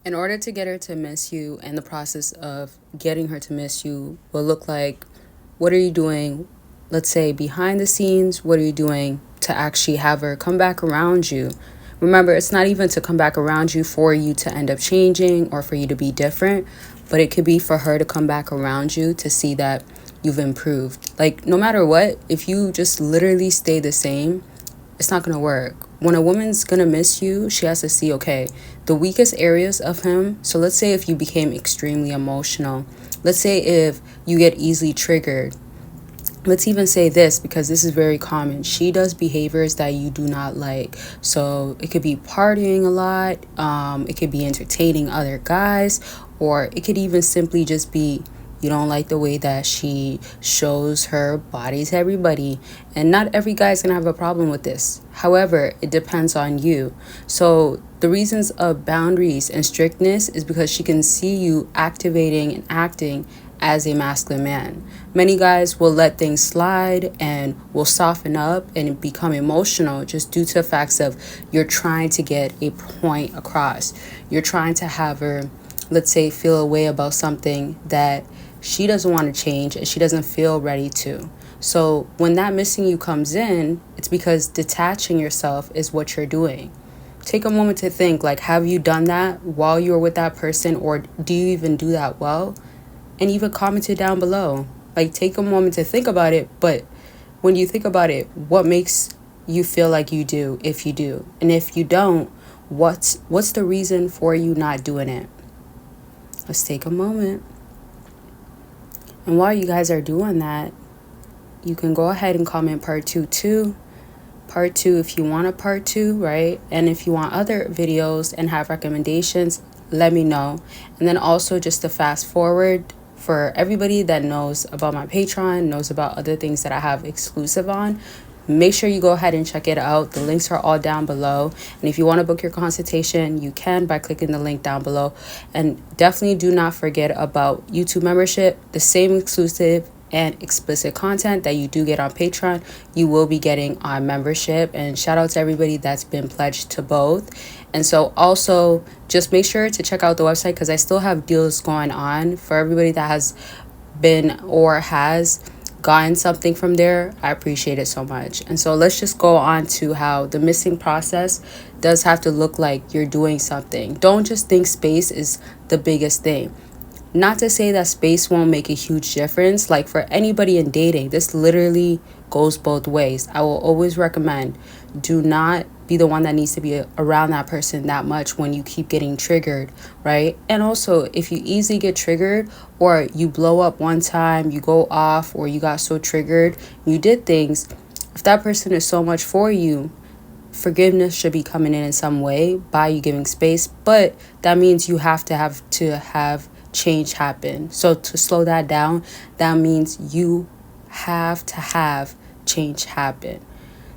In order to get her to miss you, and the process of getting her to miss you will look like, what are you doing, let's say behind the scenes? What are you doing to actually have her come back around you? Remember, it's not even to come back around you for you to end up changing or for you to be different, but it could be for her to come back around you to see that you've improved. Like, no matter what, if you just literally stay the same, it's not gonna work. When a woman's gonna miss you, she has to see, okay, the weakest areas of him. So let's say if you became extremely emotional, let's say if you get easily triggered, let's even say this because this is very common. She does behaviors that you do not like. So it could be partying a lot, it could be entertaining other guys, or it could even simply just be you don't like the way that she shows her body to everybody. And not every guy's gonna have a problem with this. However, it depends on you. So the reasons of boundaries and strictness is because she can see you activating and acting as a masculine man. Many guys will let things slide and will soften up and become emotional just due to the facts of you're trying to get a point across. You're trying to have her, let's say, feel a way about something that she doesn't want to change and she doesn't feel ready to. So when that missing you comes in, it's because detaching yourself is what you're doing. Take a moment to think, like, have you done that while you were with that person, or do you even do that well? And even comment it down below. Like, take a moment to think about it, but when you think about it, what makes you feel like you do if you do? And if you don't, what's the reason for you not doing it? Let's take a moment. And while you guys are doing that, you can go ahead and comment part 2 too. Part 2 if you want a part 2, right? And if you want other videos and have recommendations, let me know. And then also, just to fast forward, for everybody that knows about my Patreon, knows about other things that I have exclusive on, make sure you go ahead and check it out. The links are all down below. And if you want to book your consultation, you can by clicking the link down below. And definitely do not forget about YouTube membership. The same exclusive and explicit content that you do get on Patreon, you will be getting on membership. And shout out to everybody that's been pledged to both. And so also just make sure to check out the website because I still have deals going on for everybody that has been or has gotten something from there. I appreciate it so much. And so let's just go on to how the missing process does have to look like you're doing something. Don't just think space is the biggest thing. Not to say that space won't make a huge difference. Like, for anybody in dating, this literally goes both ways. I will always recommend, do not be the one that needs to be around that person that much when you keep getting triggered, right? And also, if you easily get triggered, or you blow up one time, you go off, or you got so triggered, you did things, if that person is so much for you, forgiveness should be coming in some way by you giving space. But that means you have to have change happen. So to slow that down, that means you have to have change happen.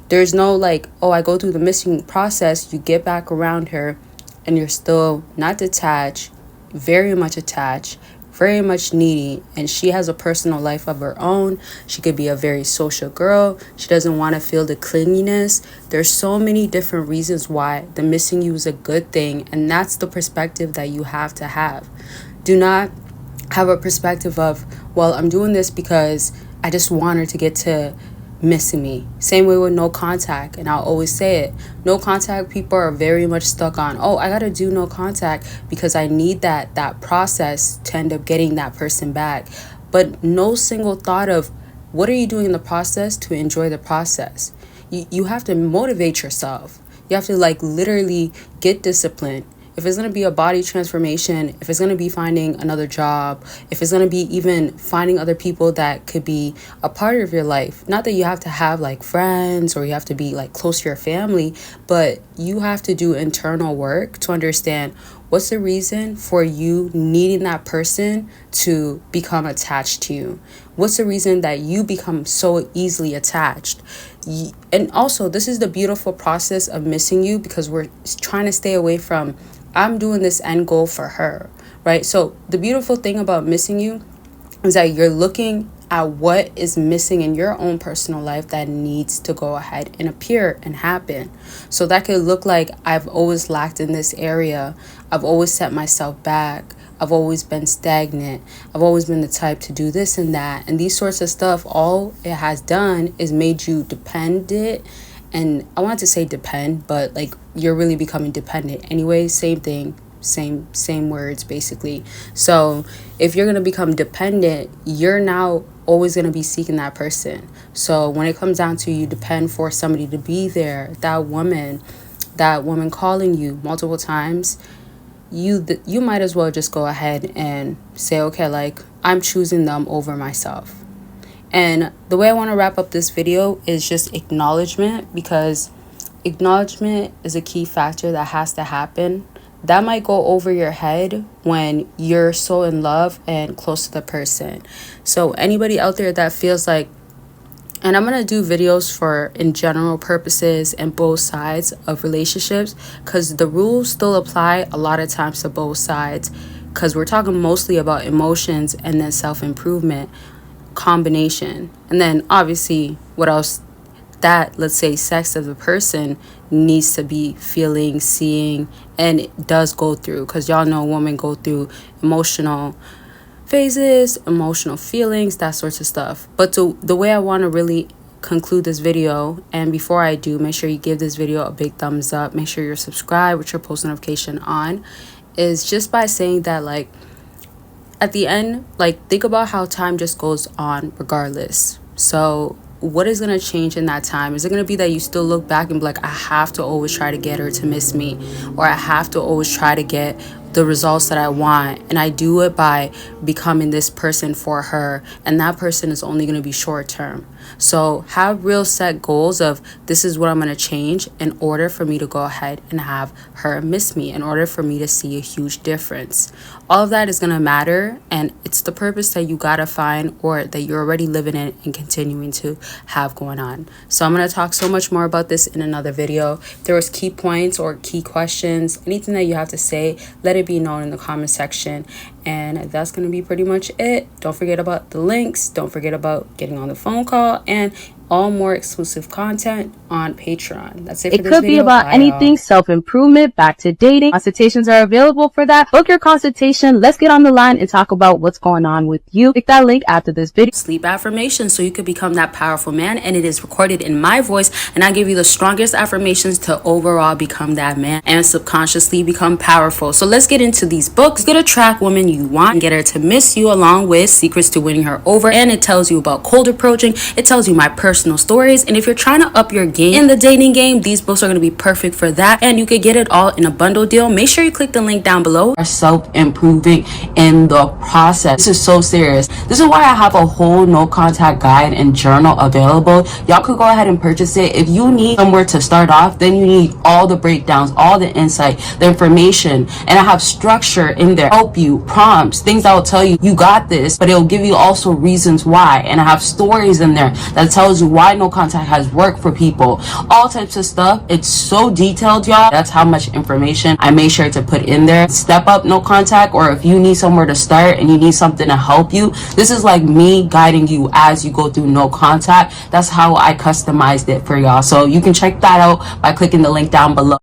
There's no like, oh, I go through the missing process, you get back around her and you're still not detached, very much attached, very much needy, and she has a personal life of her own. She could be a very social girl. She doesn't want to feel the clinginess. There's so many different reasons why the missing you is a good thing, and that's the perspective that you have to have. Do not have a perspective of, well, I'm doing this because I just want her to get to missing me. Same way with no contact. And I'll always say it. No contact people are very much stuck on, oh, I got to do no contact because I need that process to end up getting that person back. But no single thought of, what are you doing in the process to enjoy the process? You have to motivate yourself. You have to like literally get disciplined. If it's going to be a body transformation, if it's going to be finding another job, if it's going to be even finding other people that could be a part of your life, not that you have to have like friends or you have to be like close to your family, but you have to do internal work to understand what's the reason for you needing that person to become attached to you. What's the reason that you become so easily attached? And also, this is the beautiful process of missing you, because we're trying to stay away from, I'm doing this end goal for her, right? So the beautiful thing about missing you is that you're looking at what is missing in your own personal life that needs to go ahead and appear and happen. So that could look like, I've always lacked in this area. I've always set myself back. I've always been stagnant. I've always been the type to do this and that. And these sorts of stuff, all it has done is made you dependent. And I wanted to say depend, but like, you're really becoming dependent anyway. Same thing, same words basically. So if you're going to become dependent, you're now always going to be seeking that person. So when it comes down to, you depend for somebody to be there, that woman calling you multiple times, you might as well just go ahead and say, okay, like, I'm choosing them over myself. And the way I want to wrap up this video is just acknowledgement, because acknowledgement is a key factor that has to happen. That might go over your head when you're so in love and close to the person. So anybody out there that feels like, and I'm going to do videos for in general purposes and both sides of relationships, because the rules still apply a lot of times to both sides, because we're talking mostly about emotions and then self-improvement combination. And then obviously what else, that, let's say, sex of the person needs to be feeling, seeing, and it does go through, because y'all know women go through emotional phases, emotional feelings, that sorts of stuff. But the way I want to really conclude this video, and before I do, make sure you give this video a big thumbs up, make sure you're subscribed with your post notification on, is just by saying that, like, at the end, like, think about how time just goes on regardless. So what is going to change in that time? Is it going to be that you still look back and be like, I have to always try to get her to miss me, or I have to always try to get the results that I want, and I do it by becoming this person for her, and that person is only going to be short term? So have real set goals of, this is what I'm going to change in order for me to go ahead and have her miss me, in order for me to see a huge difference. All of that is going to matter, and it's the purpose that you got to find, or that you're already living in and continuing to have going on. So I'm going to talk so much more about this in another video. If there was key points or key questions, anything that you have to say, let it be known in the comment section. And that's going to be pretty much it. Don't forget about the links. Don't forget about getting on the phone call, and all more exclusive content on Patreon. That's it for this video. It could be about anything, self-improvement, back to dating. Consultations are available for that. Book your consultation. Let's get on the line and talk about what's going on with you. Click that link after this video. Sleep affirmations, so you could become that powerful man, and it is recorded in my voice, and I give you the strongest affirmations to overall become that man and subconsciously become powerful. So let's get into these books. Get a track woman you want and get her to miss you, along with secrets to winning her over, and it tells you about cold approaching. It tells you my personal stories, and if you're trying to up your game in the dating game, these books are going to be perfect for that, and you could get it all in a bundle deal. Make sure you click the link down below. Are self-improving in the process. This is so serious. This is why I have a whole no contact guide and journal available. Y'all could go ahead and purchase it. If you need somewhere to start off, then you need all the breakdowns, all the insight, the information, and I have structure in there, help you, prompts, things that will tell you you got this, but it'll give you also reasons why, and I have stories in there that tells you why no contact has worked for people, all types of stuff. It's so detailed, y'all. That's how much information I made sure to put in there. Step up no contact, or if you need somewhere to start and you need something to help you, this is like me guiding you as you go through no contact. That's how I customized it for y'all. So you can check that out by clicking the link down below.